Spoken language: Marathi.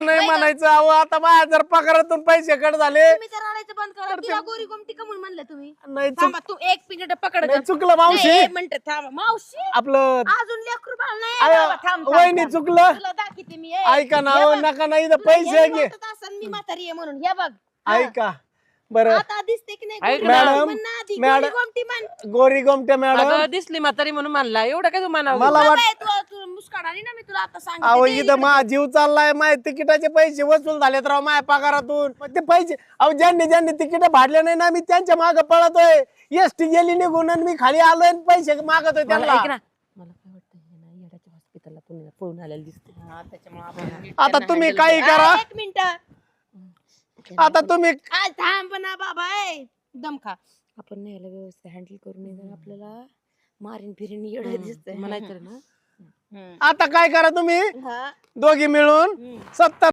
नाही म्हणायचं. अहो आता माझ्या जर पगारातून पैसे कट झाले. तुम्ही तर रडायचं बंद करा. तिला गोरी गोमटी कमून म्हणलं तुम्ही? नाही थांबा तू एक मिनिट पकड नाही गं. चुकलं मावशी. नाही, एक मिनिट थांबा मावशी. आपलं अजून लेकरू बाळ नाही बाबा, थांब, थांब, वहिनी थांब. चुकलं. तुला दाखवते मी ऐका ना हो, नका नाही इथं पैसे घे. मी म्हातारी आहे म्हणून हे बघ. हा. ऐका बरं आता दिसते की नाही ऐक गोरी ना. गोमटी म्हण ना आधी, मॅडम. गोरी गोमटी म्हण. गोरी गोमटे मॅडम. अगं दिसली म्हातारी म्हणून म्हणला एवढं काय तू म्हणावं मला बाबा, वाट तू मुस्कान आली ना मी तुला आता अहो सांगितलं. इथं माझा जीव चाललाय. माझ्या तिकिटाचे पैसे वसूल झालेत राव माझ्या पगारातून. मग ते पैसे अहो ज्यांनी तिकीट भाडले नाही ना मी त्यांच्या मागे पळतोय. एसटी गेली निघून आणि मी खाली आलोय आणि पैसे मागतोय मला ऐक त्यांना. ना मला काय वाटतं हे ना येड्याच्या हॉस्पिटलला पुण्याला पळून आलेलं दिसते त्याच्यामुळे आपण आता तुम्ही काही करा. एक मिनिट आता तुम्ही थांब ना बाबा दम खा. आपण न्यायला व्यवस्थित हँडल करून येणार आपल्याला मारीन फिरीन येडं दिसतंय म्हणायचं ना आता काय करा तुम्ही हा. दोघी मिळून 70